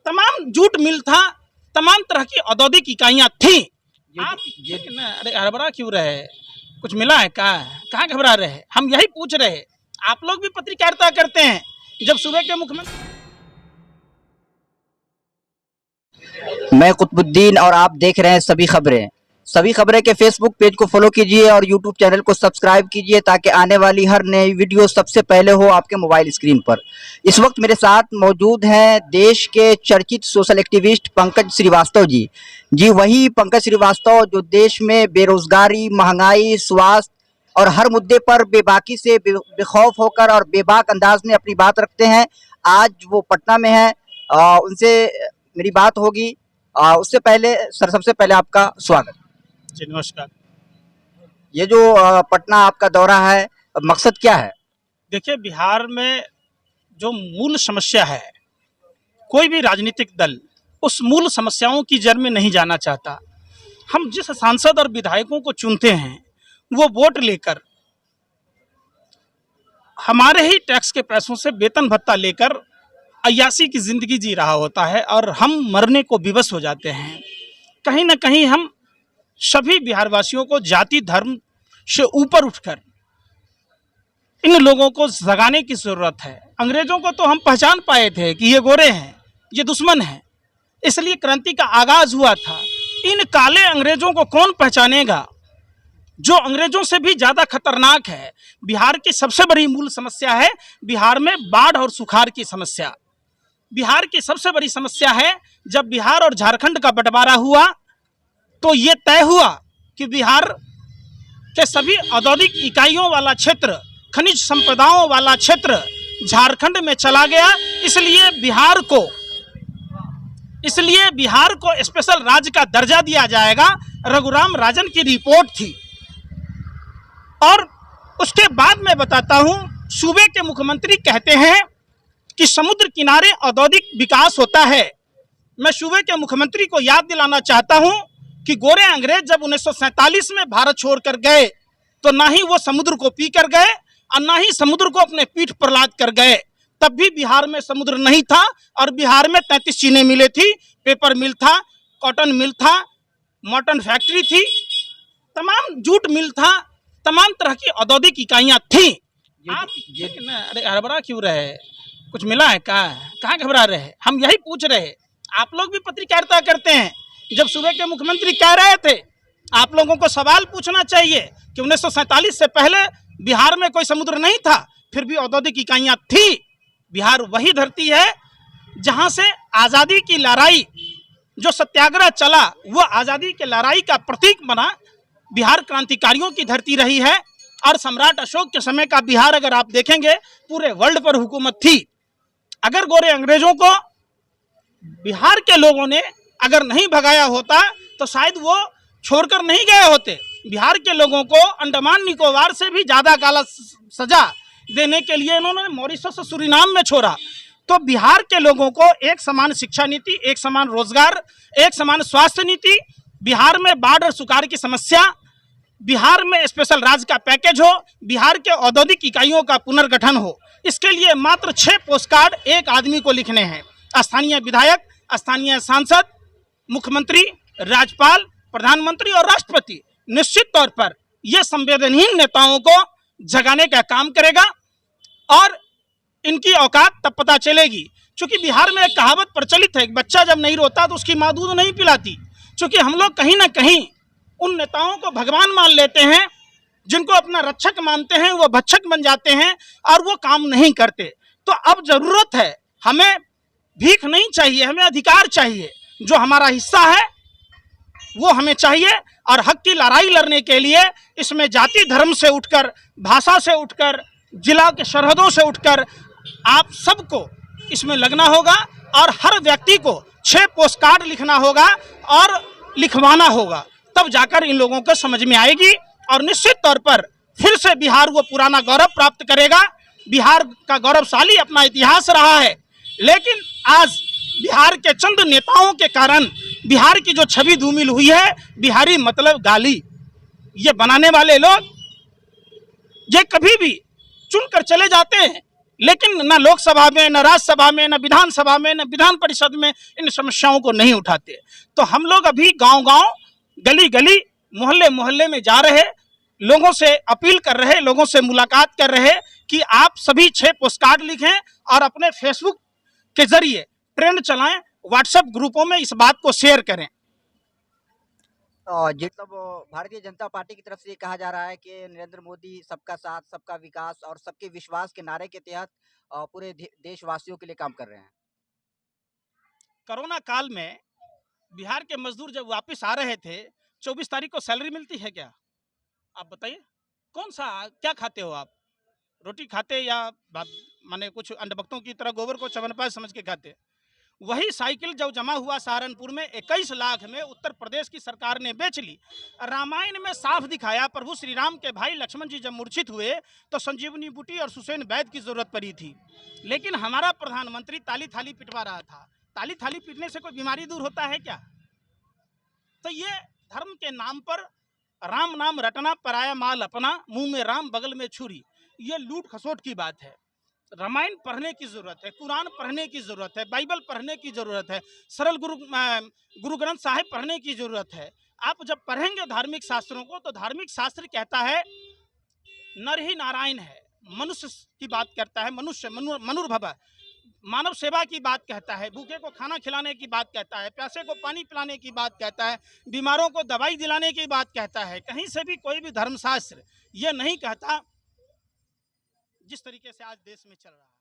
तमाम jute mill था, तमाम तरह की औद्योगिक इकाइयां थी। आप अरे हड़बड़ा क्यों रहे? कुछ मिला है? कहाँ घबरा रहे हैं? हम यही पूछ रहे हैं। आप लोग भी पत्रकारिता करते हैं। जब सूबे के मुख्यमंत्री, मैं कुतुबुद्दीन और आप देख रहे हैं सभी खबरें के फेसबुक पेज को फॉलो कीजिए और यूट्यूब चैनल को सब्सक्राइब कीजिए ताकि आने वाली हर नई वीडियो सबसे पहले हो आपके मोबाइल स्क्रीन पर। इस वक्त मेरे साथ मौजूद हैं देश के चर्चित सोशल एक्टिविस्ट पंकज श्रीवास्तव जी। वही पंकज श्रीवास्तव जो देश में बेरोजगारी, महंगाई, स्वास्थ्य और हर मुद्दे पर बेबाकी से बेखौफ होकर और बेबाक अंदाज में अपनी बात रखते हैं। आज वो पटना में है, उनसे मेरी बात होगी। उससे पहले सर, सबसे पहले आपका स्वागत। जी नमस्कार। ये जो पटना आपका दौरा है, मकसद क्या है? देखिए, बिहार में जो मूल समस्या है, कोई भी राजनीतिक दल उस मूल समस्याओं की जड़ में नहीं जाना चाहता। हम जिस सांसद और विधायकों को चुनते हैं वो वोट लेकर हमारे ही टैक्स के पैसों से वेतन भत्ता लेकर अय्यासी की जिंदगी जी रहा होता है और हम मरने को विवश हो जाते हैं। कहीं ना कहीं हम सभी बिहारवासियों को जाति धर्म से ऊपर उठकर इन लोगों को जगाने की जरूरत है। अंग्रेजों को तो हम पहचान पाए थे कि ये गोरे हैं, ये दुश्मन हैं, इसलिए क्रांति का आगाज हुआ था। इन काले अंग्रेजों को कौन पहचानेगा, जो अंग्रेजों से भी ज्यादा खतरनाक है। बिहार की सबसे बड़ी मूल समस्या है बिहार में बाढ़ और सुखाड़ की समस्या। बिहार की सबसे बड़ी समस्या है, जब बिहार और झारखंड का बंटवारा हुआ तो ये तय हुआ कि बिहार के सभी औद्योगिक इकाइयों वाला क्षेत्र, खनिज संपदाओं वाला क्षेत्र झारखंड में चला गया। इसलिए बिहार को स्पेशल राज्य का दर्जा दिया जाएगा। रघुराम राजन की रिपोर्ट थी। और उसके बाद मैं बताता हूं, सूबे के मुख्यमंत्री कहते हैं कि समुद्र किनारे औद्योगिक विकास होता है। मैं सूबे के मुख्यमंत्री को याद दिलाना चाहता हूं कि गोरे अंग्रेज जब 1947 में भारत छोड़कर गए तो ना ही वो समुद्र को पी कर गए और ना ही समुद्र को अपने पीठ पर लाद कर गए। तब भी बिहार में समुद्र नहीं था और बिहार में 33 चीनी मिलें थी, पेपर मिल था, कॉटन मिल था, मटन फैक्ट्री थी, तमाम जूट मिल था, तमाम तरह की औद्योगिक इकाइयां थी। आप अरे हड़बड़ा क्यों रहे? कुछ मिला है? कहाँ घबरा रहे हैं? हम यही पूछ रहे हैं। आप लोग भी पत्रकारिता करते हैं। जब सूबे के मुख्यमंत्री कह रहे थे, आप लोगों को सवाल पूछना चाहिए कि 1947 से पहले बिहार में कोई समुद्र नहीं था, फिर भी औद्योगिक इकाइयां थी। बिहार वही धरती है जहां से आज़ादी की लड़ाई, जो सत्याग्रह चला, वो आज़ादी की लड़ाई का प्रतीक बना। बिहार क्रांतिकारियों की धरती रही है और सम्राट अशोक के समय का बिहार अगर आप देखेंगे पूरे वर्ल्ड पर हुकूमत थी। अगर गोरे अंग्रेजों को बिहार के लोगों ने अगर नहीं भगाया होता तो शायद वो छोड़कर नहीं गए होते। बिहार के लोगों को अंडमान निकोबार से भी ज़्यादा काला सजा देने के लिए इन्होंने मॉरिशस और सूरीनाम में छोड़ा। तो बिहार के लोगों को एक समान शिक्षा नीति, एक समान रोजगार, एक समान स्वास्थ्य नीति, बिहार में बाढ़ और सुखाड़ की समस्या, बिहार में स्पेशल राज्य का पैकेज हो, बिहार के औद्योगिक इकाइयों का पुनर्गठन हो। इसके लिए मात्र 6 पोस्टकार्ड एक आदमी को लिखने हैं। स्थानीय विधायक, स्थानीय सांसद, मुख्यमंत्री, राज्यपाल, प्रधानमंत्री और राष्ट्रपति। निश्चित तौर पर यह संवेदनहीन नेताओं को जगाने का काम करेगा और इनकी औकात तब पता चलेगी। क्योंकि बिहार में एक कहावत प्रचलित है कि बच्चा जब नहीं रोता तो उसकी माँ दूध नहीं पिलाती। क्योंकि हम लोग कहीं ना कहीं उन नेताओं को भगवान मान लेते हैं, जिनको अपना रक्षक मानते हैं, वो भक्षक बन जाते हैं और वो काम नहीं करते। तो अब जरूरत है, हमें भीख नहीं चाहिए, हमें अधिकार चाहिए। जो हमारा हिस्सा है वो हमें चाहिए और हक की लड़ाई लड़ने के लिए इसमें जाति धर्म से उठकर, भाषा से उठकर, जिला के सरहदों से उठकर आप सबको इसमें लगना होगा और हर व्यक्ति को 6 पोस्टकार्ड लिखना होगा और लिखवाना होगा। तब जाकर इन लोगों को समझ में आएगी और निश्चित तौर पर फिर से बिहार वो पुराना गौरव प्राप्त करेगा। बिहार का गौरवशाली अपना इतिहास रहा है, लेकिन आज बिहार के चंद नेताओं के कारण बिहार की जो छवि धूमिल हुई है, बिहारी मतलब गाली, ये बनाने वाले लोग ये कभी भी चुन कर चले जाते हैं लेकिन न लोकसभा में, न राज्यसभा में, न विधानसभा में, न विधान परिषद में इन समस्याओं को नहीं उठाते। तो हम लोग अभी गांव-गांव, गली-गली, मोहल्ले-मोहल्ले में जा रहे, लोगों से अपील कर रहे, लोगों से मुलाकात कर रहे कि आप सभी 6 पोस्टकार्ड लिखें और अपने फेसबुक के जरिए ट्रेंड चलाएं, व्हाट्सएप ग्रुपों में इस बात को शेयर करें। मतलब भारतीय जनता पार्टी की तरफ से ये कहा जा रहा है कि नरेंद्र मोदी सबका साथ, सबका विकास और सबके विश्वास के नारे के तहत पूरे देशवासियों के लिए काम कर रहे हैं। कोरोना काल में बिहार के मजदूर जब वापस आ रहे थे, 24 तारीख को सैलरी मिलती है क्या? आप बताइए, कौन सा, क्या खाते हो आप? रोटी खाते या माने कुछ अंधभक्तों की तरह गोबर को चवनप्राश समझ के खाते? वही साइकिल जब जमा हुआ सहारनपुर में 21 लाख में उत्तर प्रदेश की सरकार ने बेच ली। रामायण में साफ दिखाया, प्रभु श्री राम के भाई लक्ष्मण जी जब मूर्छित हुए तो संजीवनी बूटी और सुसैन वैद्य की जरूरत पड़ी थी, लेकिन हमारा प्रधानमंत्री ताली थाली पिटवा रहा था। ताली थाली पीटने से कोई बीमारी दूर होता है क्या? तो ये धर्म के नाम पर राम नाम रटना, पराया माल अपना, मुंह में राम बगल में छुरी, ये लूट खसोट की बात है। रामायण पढ़ने की जरूरत है, कुरान पढ़ने की जरूरत है, बाइबल पढ़ने की जरूरत है, सरल गुरु ग्रंथ साहिब पढ़ने की जरूरत है। आप जब पढ़ेंगे धार्मिक शास्त्रों को तो धार्मिक शास्त्र कहता है नर ही नारायण है, मनुष्य की बात करता है, मनुष्य मनुर्भव, मानव सेवा की बात कहता है, भूखे को खाना खिलाने की बात कहता है, प्यासे को पानी पिलाने की बात कहता है, बीमारों को दवाई दिलाने की बात कहता है। कहीं से भी कोई भी धर्मशास्त्र ये नहीं कहता जिस तरीके से आज देश में चल रहा है।